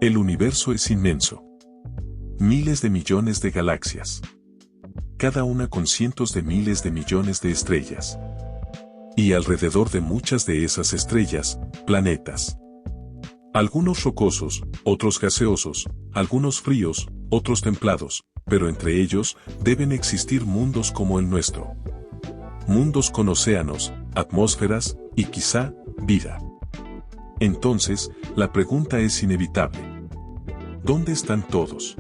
El universo es inmenso. Miles de millones de galaxias. Cada una con cientos de miles de millones de estrellas. Y alrededor de muchas de esas estrellas, planetas. Algunos rocosos, otros gaseosos, algunos fríos, otros templados, pero entre ellos deben existir mundos como el nuestro. Mundos con océanos, atmósferas y quizá, vida. Entonces, la pregunta es inevitable. ¿Dónde están todos?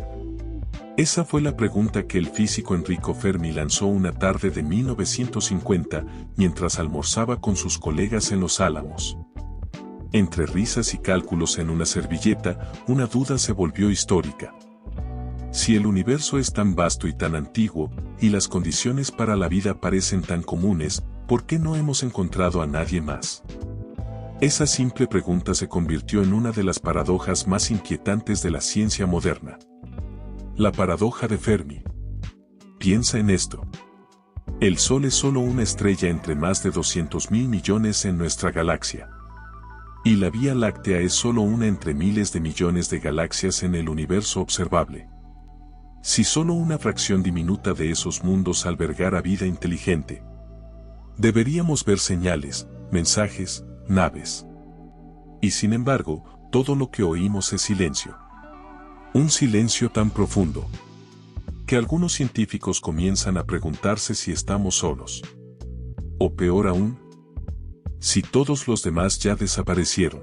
Esa fue la pregunta que el físico Enrico Fermi lanzó una tarde de 1950 mientras almorzaba con sus colegas en Los Álamos. Entre risas y cálculos en una servilleta, una duda se volvió histórica. Si el universo es tan vasto y tan antiguo, y las condiciones para la vida parecen tan comunes, ¿por qué no hemos encontrado a nadie más? Esa simple pregunta se convirtió en una de las paradojas más inquietantes de la ciencia moderna. La paradoja de Fermi. Piensa en esto. El Sol es solo una estrella entre más de 200.000 millones en nuestra galaxia. Y la Vía Láctea es solo una entre miles de millones de galaxias en el universo observable. Si solo una fracción diminuta de esos mundos albergara vida inteligente, deberíamos ver señales, mensajes, naves. Y sin embargo, todo lo que oímos es silencio. Un silencio tan profundo, que algunos científicos comienzan a preguntarse si estamos solos. O peor aún, si todos los demás ya desaparecieron.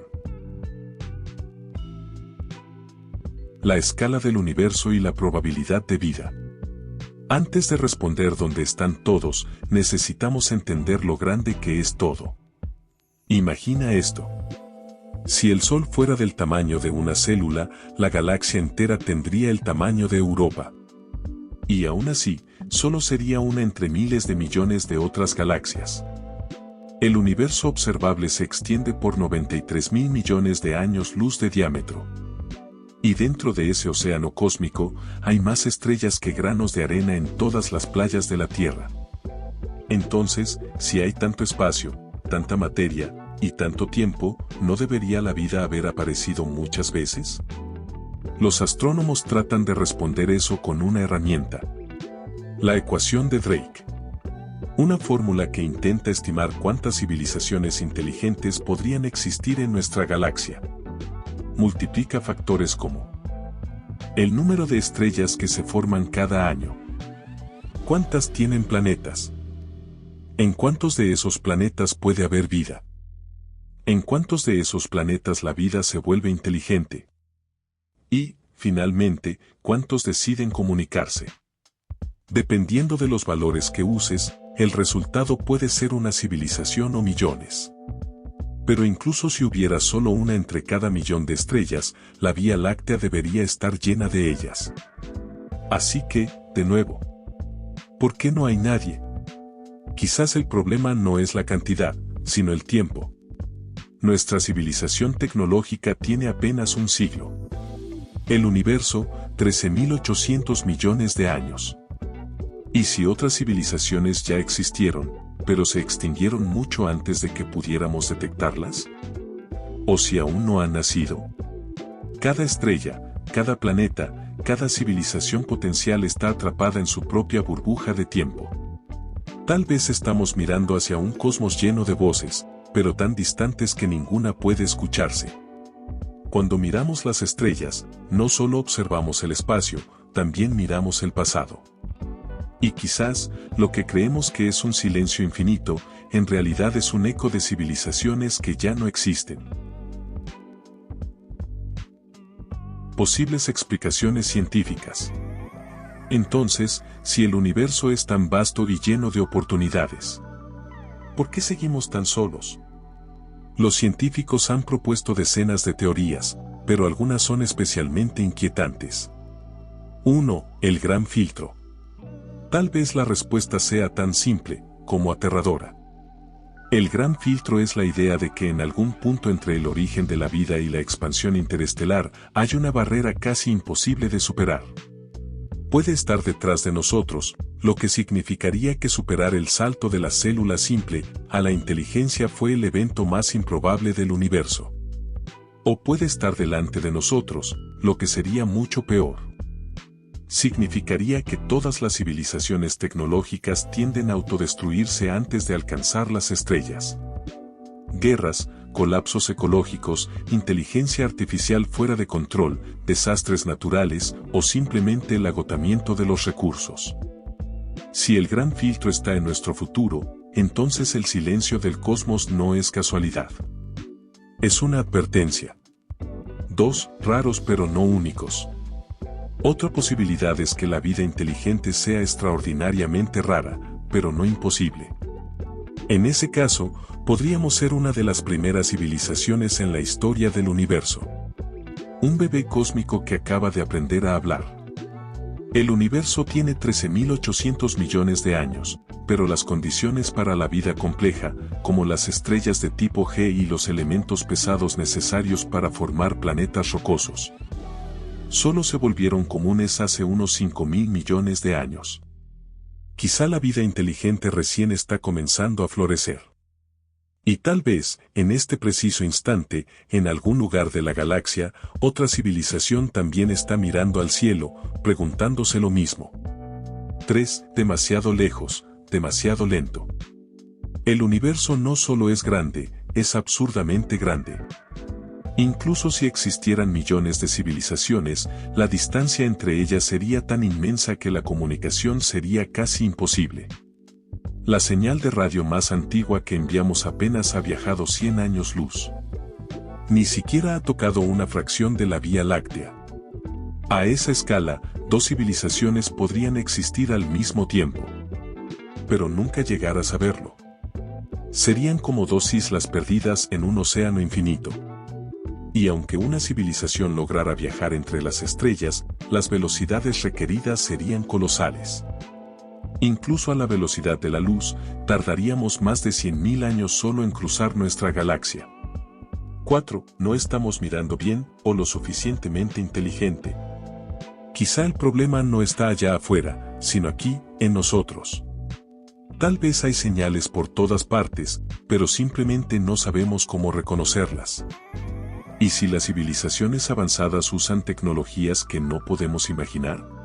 La escala del universo y la probabilidad de vida. Antes de responder dónde están todos, necesitamos entender lo grande que es todo. Imagina esto. Si el Sol fuera del tamaño de una célula, la galaxia entera tendría el tamaño de Europa. Y aún así, solo sería una entre miles de millones de otras galaxias. El universo observable se extiende por 93.000 millones de años luz de diámetro. Y dentro de ese océano cósmico, hay más estrellas que granos de arena en todas las playas de la Tierra. Entonces, si hay tanto espacio, tanta materia, y tanto tiempo, ¿no debería la vida haber aparecido muchas veces? Los astrónomos tratan de responder eso con una herramienta. La ecuación de Drake. Una fórmula que intenta estimar cuántas civilizaciones inteligentes podrían existir en nuestra galaxia. Multiplica factores como el número de estrellas que se forman cada año. ¿Cuántas tienen planetas? ¿En cuántos de esos planetas puede haber vida? ¿En cuántos de esos planetas la vida se vuelve inteligente? Y, finalmente, ¿cuántos deciden comunicarse? Dependiendo de los valores que uses, el resultado puede ser una civilización o millones. Pero incluso si hubiera solo una entre cada millón de estrellas, la Vía Láctea debería estar llena de ellas. Así que, de nuevo, ¿por qué no hay nadie? Quizás el problema no es la cantidad, sino el tiempo. Nuestra civilización tecnológica tiene apenas un siglo. El universo, 13.800 millones de años. ¿Y si otras civilizaciones ya existieron, pero se extinguieron mucho antes de que pudiéramos detectarlas? ¿O si aún no han nacido? Cada estrella, cada planeta, cada civilización potencial está atrapada en su propia burbuja de tiempo. Tal vez estamos mirando hacia un cosmos lleno de voces, pero tan distantes que ninguna puede escucharse. Cuando miramos las estrellas, no solo observamos el espacio, también miramos el pasado. Y quizás, lo que creemos que es un silencio infinito, en realidad es un eco de civilizaciones que ya no existen. Posibles explicaciones científicas. Entonces, si el universo es tan vasto y lleno de oportunidades, ¿por qué seguimos tan solos? Los científicos han propuesto decenas de teorías, pero algunas son especialmente inquietantes. 1. El gran filtro. Tal vez la respuesta sea tan simple, como aterradora. El gran filtro es la idea de que en algún punto entre el origen de la vida y la expansión interestelar hay una barrera casi imposible de superar. Puede estar detrás de nosotros, lo que significaría que superar el salto de la célula simple a la inteligencia fue el evento más improbable del universo. O puede estar delante de nosotros, lo que sería mucho peor. Significaría que todas las civilizaciones tecnológicas tienden a autodestruirse antes de alcanzar las estrellas. Guerras, colapsos ecológicos, inteligencia artificial fuera de control, desastres naturales o simplemente el agotamiento de los recursos. Si el gran filtro está en nuestro futuro, entonces el silencio del cosmos no es casualidad. Es una advertencia. 2. Raros pero no únicos. Otra posibilidad es que la vida inteligente sea extraordinariamente rara, pero no imposible. En ese caso, podríamos ser una de las primeras civilizaciones en la historia del universo. Un bebé cósmico que acaba de aprender a hablar. El universo tiene 13.800 millones de años, pero las condiciones para la vida compleja, como las estrellas de tipo G y los elementos pesados necesarios para formar planetas rocosos, solo se volvieron comunes hace unos 5.000 millones de años. Quizá la vida inteligente recién está comenzando a florecer. Y tal vez, en este preciso instante, en algún lugar de la galaxia, otra civilización también está mirando al cielo, preguntándose lo mismo. 3. Demasiado lejos, demasiado lento. El universo no solo es grande, es absurdamente grande. Incluso si existieran millones de civilizaciones, la distancia entre ellas sería tan inmensa que la comunicación sería casi imposible. La señal de radio más antigua que enviamos apenas ha viajado 100 años luz. Ni siquiera ha tocado una fracción de la Vía Láctea. A esa escala, dos civilizaciones podrían existir al mismo tiempo. Pero nunca llegar a saberlo. Serían como dos islas perdidas en un océano infinito. Y aunque una civilización lograra viajar entre las estrellas, las velocidades requeridas serían colosales. Incluso a la velocidad de la luz, tardaríamos más de 100.000 años solo en cruzar nuestra galaxia. 4. No estamos mirando bien o lo suficientemente inteligente. Quizá el problema no está allá afuera, sino aquí, en nosotros. Tal vez hay señales por todas partes, pero simplemente no sabemos cómo reconocerlas. ¿Y si las civilizaciones avanzadas usan tecnologías que no podemos imaginar?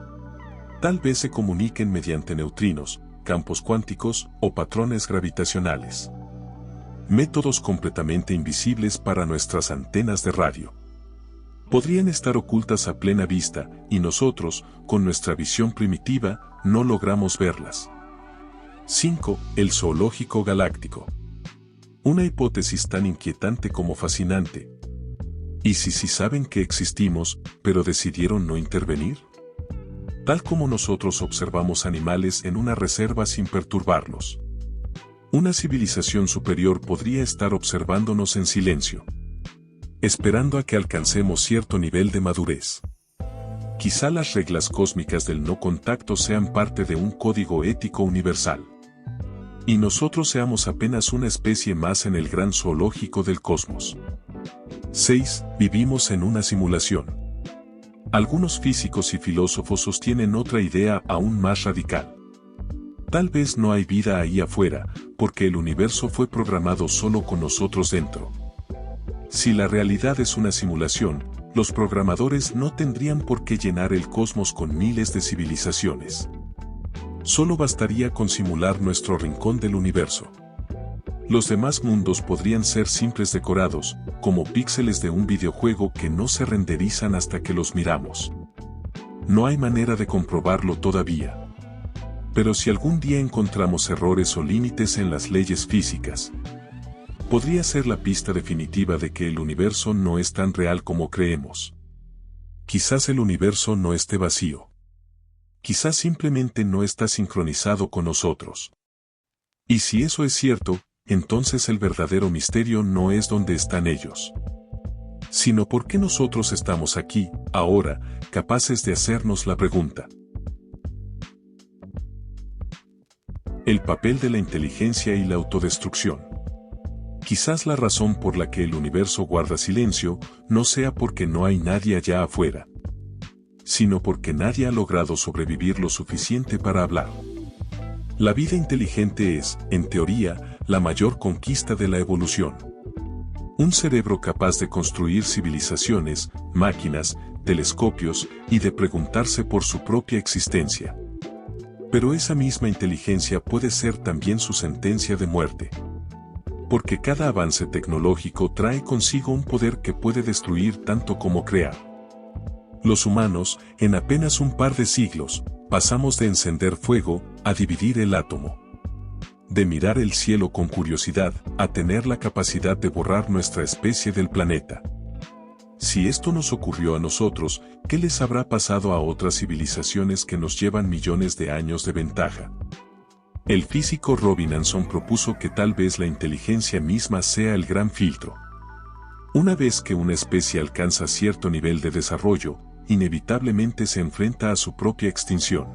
Tal vez se comuniquen mediante neutrinos, campos cuánticos o patrones gravitacionales. Métodos completamente invisibles para nuestras antenas de radio. Podrían estar ocultas a plena vista, y nosotros, con nuestra visión primitiva, no logramos verlas. 5. El zoológico galáctico. Una hipótesis tan inquietante como fascinante. ¿Y si sí saben que existimos, pero decidieron no intervenir? Tal como nosotros observamos animales en una reserva sin perturbarlos. Una civilización superior podría estar observándonos en silencio, esperando a que alcancemos cierto nivel de madurez. Quizá las reglas cósmicas del no contacto sean parte de un código ético universal. Y nosotros seamos apenas una especie más en el gran zoológico del cosmos. 6. Vivimos en una simulación. Algunos físicos y filósofos sostienen otra idea aún más radical. Tal vez no hay vida ahí afuera, porque el universo fue programado solo con nosotros dentro. Si la realidad es una simulación, los programadores no tendrían por qué llenar el cosmos con miles de civilizaciones. Solo bastaría con simular nuestro rincón del universo. Los demás mundos podrían ser simples decorados, como píxeles de un videojuego que no se renderizan hasta que los miramos. No hay manera de comprobarlo todavía. Pero si algún día encontramos errores o límites en las leyes físicas, podría ser la pista definitiva de que el universo no es tan real como creemos. Quizás el universo no esté vacío. Quizás simplemente no está sincronizado con nosotros. Y si eso es cierto, entonces el verdadero misterio no es dónde están ellos, sino por qué nosotros estamos aquí, ahora, capaces de hacernos la pregunta. El papel de la inteligencia y la autodestrucción. Quizás la razón por la que el universo guarda silencio no sea porque no hay nadie allá afuera, sino porque nadie ha logrado sobrevivir lo suficiente para hablar. La vida inteligente es, en teoría, la mayor conquista de la evolución. Un cerebro capaz de construir civilizaciones, máquinas, telescopios y de preguntarse por su propia existencia. Pero esa misma inteligencia puede ser también su sentencia de muerte. Porque cada avance tecnológico trae consigo un poder que puede destruir tanto como crear. Los humanos, en apenas un par de siglos, pasamos de encender fuego a dividir el átomo. De mirar el cielo con curiosidad a tener la capacidad de borrar nuestra especie del planeta. Si esto nos ocurrió a nosotros, ¿qué les habrá pasado a otras civilizaciones que nos llevan millones de años de ventaja? El físico Robinson propuso que tal vez la inteligencia misma sea el gran filtro. Una vez que una especie alcanza cierto nivel de desarrollo, inevitablemente se enfrenta a su propia extinción.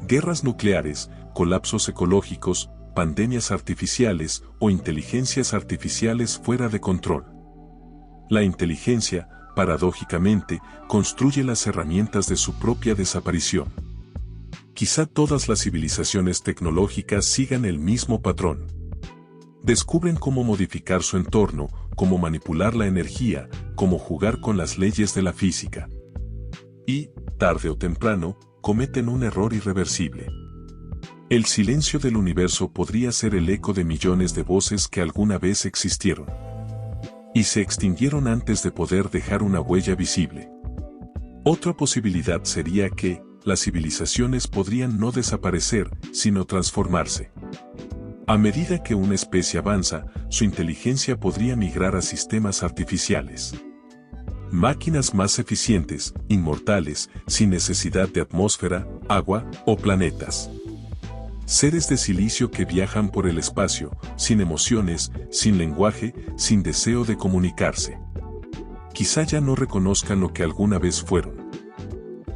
Guerras nucleares, colapsos ecológicos, pandemias artificiales o inteligencias artificiales fuera de control. La inteligencia, paradójicamente, construye las herramientas de su propia desaparición. Quizá todas las civilizaciones tecnológicas sigan el mismo patrón. Descubren cómo modificar su entorno, cómo manipular la energía, cómo jugar con las leyes de la física. Y, tarde o temprano, cometen un error irreversible. El silencio del universo podría ser el eco de millones de voces que alguna vez existieron. Y se extinguieron antes de poder dejar una huella visible. Otra posibilidad sería que, las civilizaciones podrían no desaparecer, sino transformarse. A medida que una especie avanza, su inteligencia podría migrar a sistemas artificiales. Máquinas más eficientes, inmortales, sin necesidad de atmósfera, agua o planetas. Seres de silicio que viajan por el espacio, sin emociones, sin lenguaje, sin deseo de comunicarse. Quizá ya no reconozcan lo que alguna vez fueron.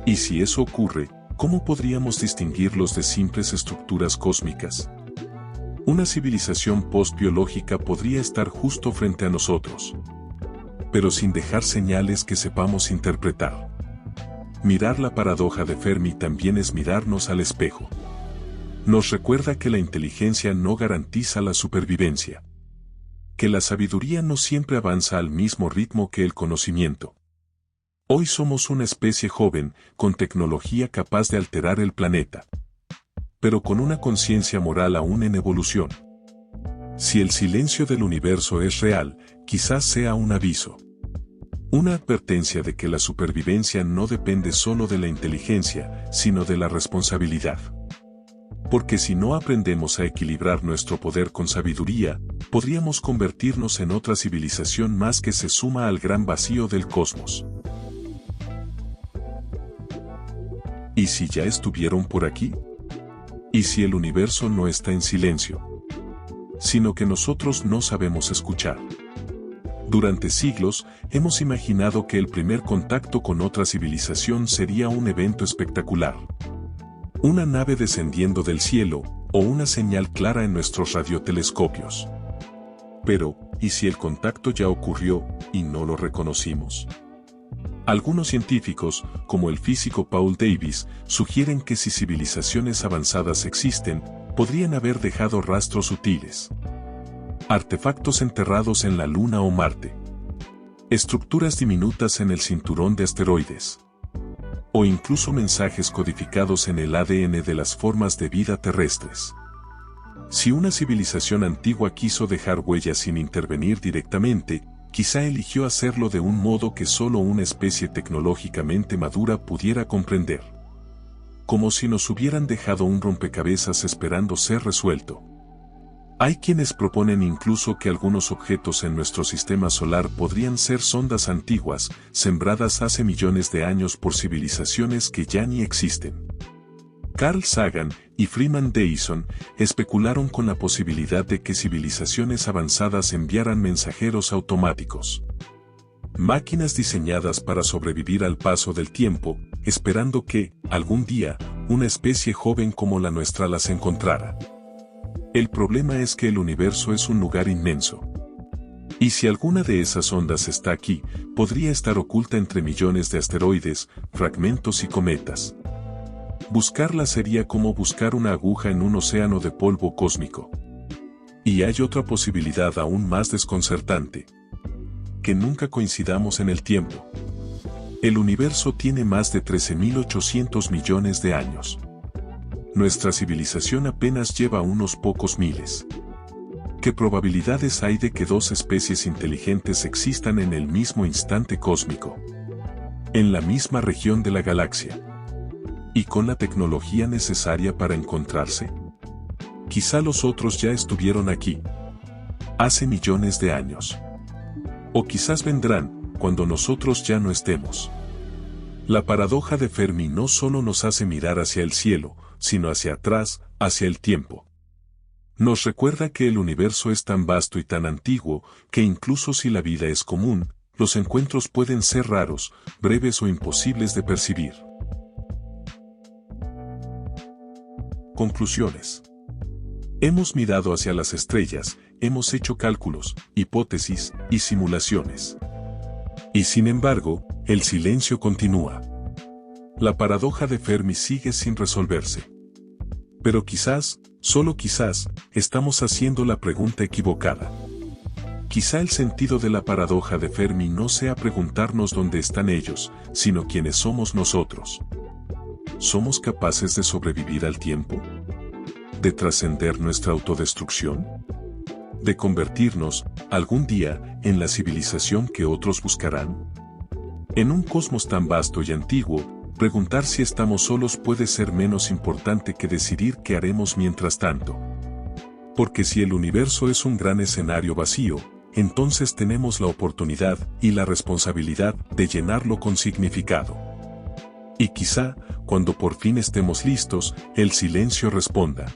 Y si eso ocurre, ¿cómo podríamos distinguirlos de simples estructuras cósmicas? Una civilización post-biológica podría estar justo frente a nosotros, pero sin dejar señales que sepamos interpretar. Mirar la paradoja de Fermi también es mirarnos al espejo. Nos recuerda que la inteligencia no garantiza la supervivencia. Que la sabiduría no siempre avanza al mismo ritmo que el conocimiento. Hoy somos una especie joven, con tecnología capaz de alterar el planeta. Pero con una conciencia moral aún en evolución. Si el silencio del universo es real, quizás sea un aviso. Una advertencia de que la supervivencia no depende solo de la inteligencia, sino de la responsabilidad. Porque si no aprendemos a equilibrar nuestro poder con sabiduría, podríamos convertirnos en otra civilización más que se suma al gran vacío del cosmos. ¿Y si ya estuvieron por aquí? ¿Y si el universo no está en silencio? Sino que nosotros no sabemos escuchar. Durante siglos, hemos imaginado que el primer contacto con otra civilización sería un evento espectacular. Una nave descendiendo del cielo, o una señal clara en nuestros radiotelescopios. Pero, ¿y si el contacto ya ocurrió, y no lo reconocimos? Algunos científicos, como el físico Paul Davies, sugieren que si civilizaciones avanzadas existen, podrían haber dejado rastros sutiles. Artefactos enterrados en la Luna o Marte. Estructuras diminutas en el cinturón de asteroides. O incluso mensajes codificados en el ADN de las formas de vida terrestres. Si una civilización antigua quiso dejar huellas sin intervenir directamente, quizá eligió hacerlo de un modo que solo una especie tecnológicamente madura pudiera comprender. Como si nos hubieran dejado un rompecabezas esperando ser resuelto. Hay quienes proponen incluso que algunos objetos en nuestro sistema solar podrían ser sondas antiguas, sembradas hace millones de años por civilizaciones que ya ni existen. Carl Sagan y Freeman Dyson especularon con la posibilidad de que civilizaciones avanzadas enviaran mensajeros automáticos. Máquinas diseñadas para sobrevivir al paso del tiempo, esperando que, algún día, una especie joven como la nuestra las encontrara. El problema es que el universo es un lugar inmenso. Y si alguna de esas ondas está aquí, podría estar oculta entre millones de asteroides, fragmentos y cometas. Buscarla sería como buscar una aguja en un océano de polvo cósmico. Y hay otra posibilidad aún más desconcertante. que nunca coincidamos en el tiempo. El universo tiene más de 13.800 millones de años. Nuestra civilización apenas lleva unos pocos miles. ¿Qué probabilidades hay de que dos especies inteligentes existan en el mismo instante cósmico? En la misma región de la galaxia. ¿Y con la tecnología necesaria para encontrarse? Quizá los otros ya estuvieron aquí. Hace millones de años. O quizás vendrán, cuando nosotros ya no estemos. La paradoja de Fermi no solo nos hace mirar hacia el cielo, sino hacia atrás, hacia el tiempo. Nos recuerda que el universo es tan vasto y tan antiguo, que incluso si la vida es común, los encuentros pueden ser raros, breves o imposibles de percibir. Conclusiones. Hemos mirado hacia las estrellas, hemos hecho cálculos, hipótesis y simulaciones. Y sin embargo, el silencio continúa. La paradoja de Fermi sigue sin resolverse. Pero quizás, solo quizás, estamos haciendo la pregunta equivocada. Quizá el sentido de la paradoja de Fermi no sea preguntarnos dónde están ellos, sino quiénes somos nosotros. ¿Somos capaces de sobrevivir al tiempo? ¿De trascender nuestra autodestrucción? ¿De convertirnos, algún día, en la civilización que otros buscarán? En un cosmos tan vasto y antiguo, preguntar si estamos solos puede ser menos importante que decidir qué haremos mientras tanto. Porque si el universo es un gran escenario vacío, entonces tenemos la oportunidad y la responsabilidad de llenarlo con significado. Y quizá, cuando por fin estemos listos, el silencio responda.